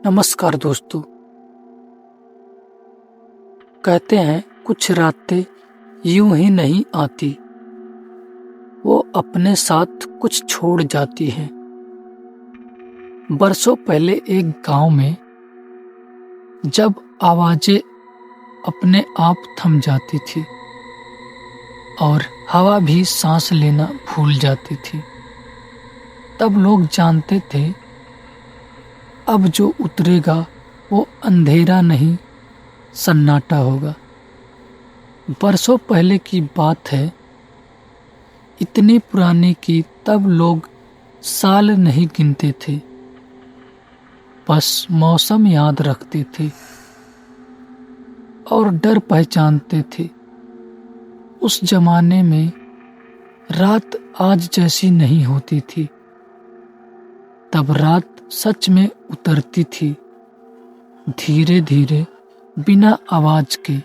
नमस्कार दोस्तों। कहते हैं कुछ रातें यूं ही नहीं आती, वो अपने साथ कुछ छोड़ जाती हैं। बरसों पहले एक गांव में जब आवाजें अपने आप थम जाती थी और हवा भी सांस लेना भूल जाती थी, तब लोग जानते थे अब जो उतरेगा वो अंधेरा नहीं, सन्नाटा होगा। बरसों पहले की बात है, इतनी पुरानी कि तब लोग साल नहीं गिनते थे, बस मौसम याद रखते थे और डर पहचानते थे। उस जमाने में रात आज जैसी नहीं होती थी, तब रात सच में उतरती थी, धीरे धीरे, बिना आवाज के,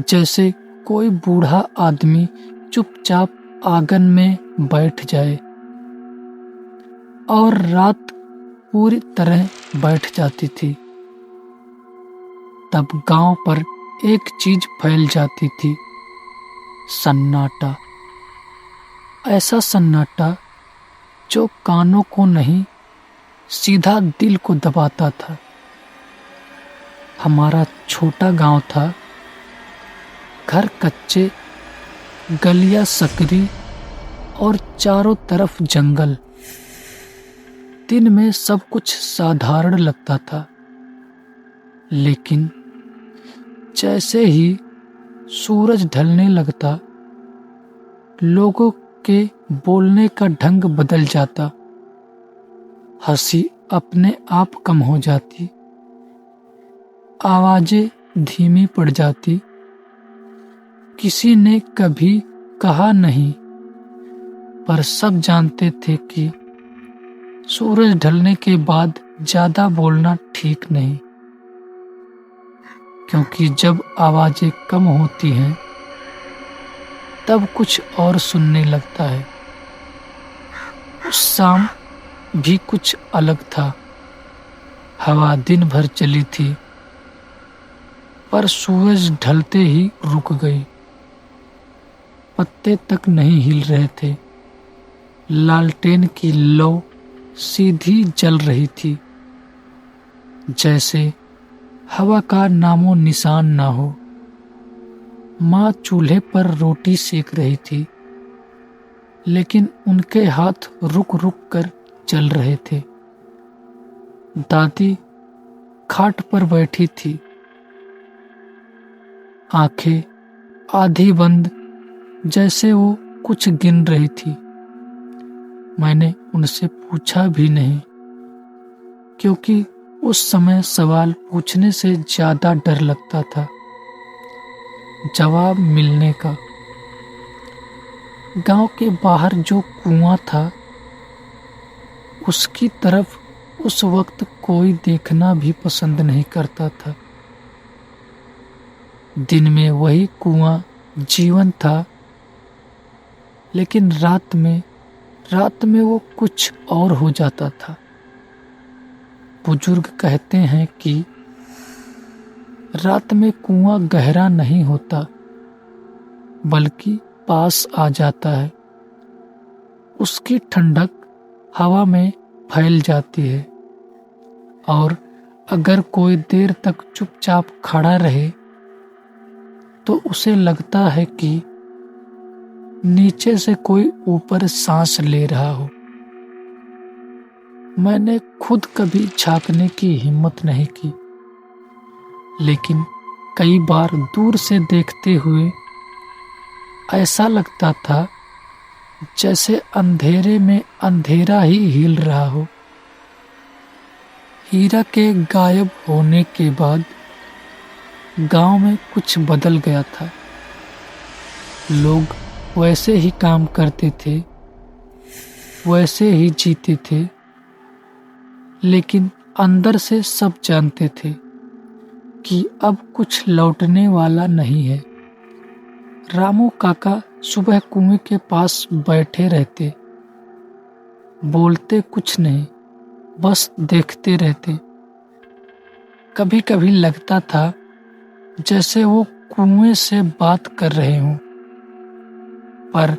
जैसे कोई बूढ़ा आदमी चुपचाप आंगन में बैठ जाए और रात पूरी तरह बैठ जाती थी। तब गांव पर एक चीज फैल जाती थी, सन्नाटा। ऐसा सन्नाटा जो कानों को नहीं, सीधा दिल को दबाता था। हमारा छोटा गांव था, घर कच्चे, गलियां सकरी और चारों तरफ जंगल। दिन में सब कुछ साधारण लगता था, लेकिन जैसे ही सूरज ढलने लगता, लोगों के बोलने का ढंग बदल जाता, हंसी अपने आप कम हो जाती, आवाजें धीमी पड़ जाती। किसी ने कभी कहा नहीं, पर सब जानते थे कि सूरज ढलने के बाद ज्यादा बोलना ठीक नहीं, क्योंकि जब आवाजें कम होती हैं तब कुछ और सुनने लगता है। उस शाम भी कुछ अलग था। हवा दिन भर चली थी, पर सूरज ढलते ही रुक गई। पत्ते तक नहीं हिल रहे थे, लालटेन की लौ सीधी जल रही थी, जैसे हवा का नामो निशान ना हो। माँ चूल्हे पर रोटी सेक रही थी, लेकिन उनके हाथ रुक रुक कर चल रहे थे। दादी खाट पर बैठी थी, आंखें आधी बंद, जैसे वो कुछ गिन रही थी। मैंने उनसे पूछा भी नहीं, क्योंकि उस समय सवाल पूछने से ज्यादा डर लगता था जवाब मिलने का। गांव के बाहर जो कुआं था, उसकी तरफ उस वक्त कोई देखना भी पसंद नहीं करता था। दिन में वही कुआं जीवन था, लेकिन रात में वो कुछ और हो जाता था। बुजुर्ग कहते हैं कि रात में कुआं गहरा नहीं होता, बल्कि पास आ जाता है। उसकी ठंडक हवा में फैल जाती है, और अगर कोई देर तक चुपचाप खड़ा रहे तो उसे लगता है कि नीचे से कोई ऊपर सांस ले रहा हो। मैंने खुद कभी झांकने की हिम्मत नहीं की, लेकिन कई बार दूर से देखते हुए ऐसा लगता था जैसे अंधेरे में अंधेरा ही हिल रहा हो। हीरा के गायब होने के बाद गांव में कुछ बदल गया था। लोग वैसे ही काम करते थे, वैसे ही जीते थे, लेकिन अंदर से सब जानते थे कि अब कुछ लौटने वाला नहीं है। रामू काका सुबह कुएं के पास बैठे रहते, बोलते कुछ नहीं, बस देखते रहते। कभी कभी लगता था जैसे वो कुएं से बात कर रहे हों, पर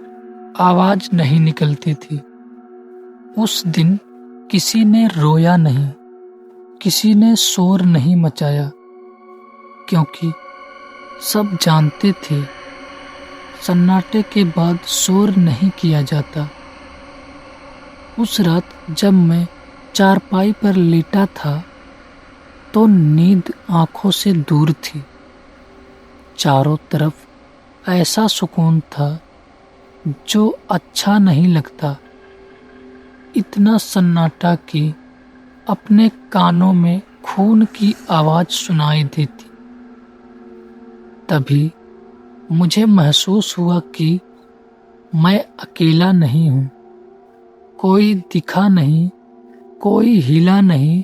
आवाज नहीं निकलती थी। उस दिन किसी ने रोया नहीं, किसी ने शोर नहीं मचाया, क्योंकि सब जानते थे सन्नाटे के बाद शोर नहीं किया जाता। उस रात जब मैं चारपाई पर लेटा था तो नींद आंखों से दूर थी। चारों तरफ ऐसा सुकून था जो अच्छा नहीं लगता। इतना सन्नाटा कि अपने कानों में खून की आवाज सुनाई देती। तभी मुझे महसूस हुआ कि मैं अकेला नहीं हूँ। कोई दिखा नहीं, कोई हिला नहीं,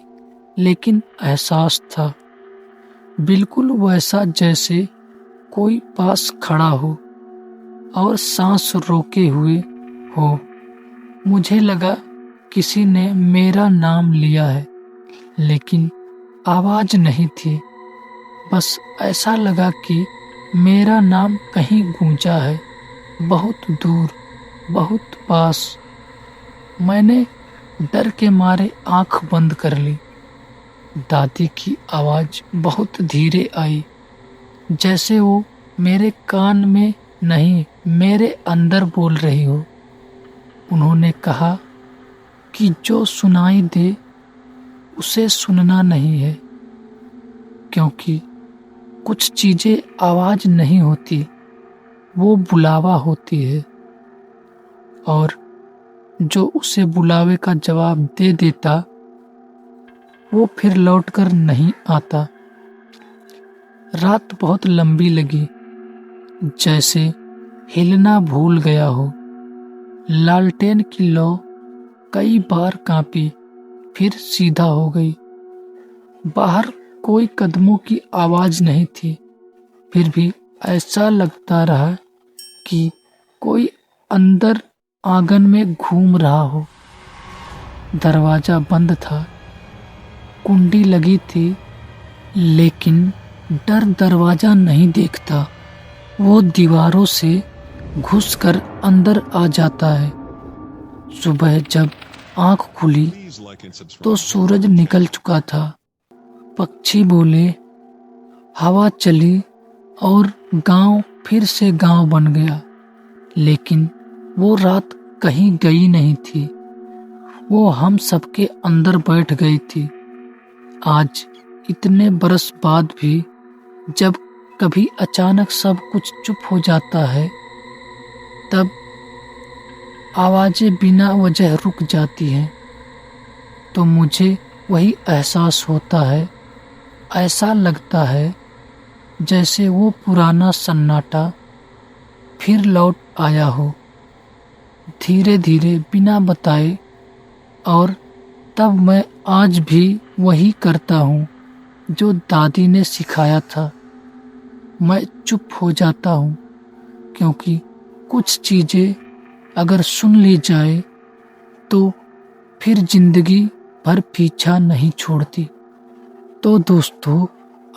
लेकिन एहसास था बिल्कुल वैसा जैसे कोई पास खड़ा हो और सांस रोके हुए हो। मुझे लगा किसी ने मेरा नाम लिया है, लेकिन आवाज नहीं थी। बस ऐसा लगा कि मेरा नाम कहीं गूंजा है, बहुत दूर, बहुत पास। मैंने डर के मारे आंख बंद कर ली। दादी की आवाज बहुत धीरे आई, जैसे वो मेरे कान में नहीं, मेरे अंदर बोल रही हो। उन्होंने कहा कि जो सुनाई दे उसे सुनना नहीं है, क्योंकि कुछ चीजें आवाज नहीं होती, वो बुलावा होती है, और जो उसे बुलावे का जवाब दे देता वो फिर लौटकर नहीं आता। रात बहुत लंबी लगी, जैसे हिलना भूल गया हो। लालटेन की लौ कई बार कांपी, फिर सीधा हो गई। बाहर कोई कदमों की आवाज नहीं थी, फिर भी ऐसा लगता रहा कि कोई अंदर आंगन में घूम रहा हो। दरवाजा बंद था, कुंडी लगी थी, लेकिन डर दरवाजा नहीं देखता। वो दीवारों से घुसकर अंदर आ जाता है। सुबह जब आंख खुली तो सूरज निकल चुका था। पक्षी बोले, हवा चली और गांव फिर से गांव बन गया। लेकिन वो रात कहीं गई नहीं थी, वो हम सबके अंदर बैठ गई थी। आज इतने बरस बाद भी जब कभी अचानक सब कुछ चुप हो जाता है, तब आवाजें बिना वजह रुक जाती हैं, तो मुझे वही एहसास होता है। ऐसा लगता है जैसे वो पुराना सन्नाटा फिर लौट आया हो, धीरे धीरे बिना बताए। और तब मैं आज भी वही करता हूँ जो दादी ने सिखाया था। मैं चुप हो जाता हूँ, क्योंकि कुछ चीजें अगर सुन ली जाए तो फिर जिंदगी भर पीछा नहीं छोड़ती। तो दोस्तों,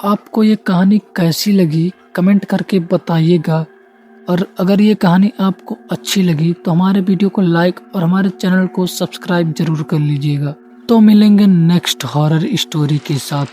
आपको ये कहानी कैसी लगी कमेंट करके बताइएगा। और अगर ये कहानी आपको अच्छी लगी तो हमारे वीडियो को लाइक और हमारे चैनल को सब्सक्राइब जरूर कर लीजिएगा। तो मिलेंगे नेक्स्ट हॉरर स्टोरी के साथ।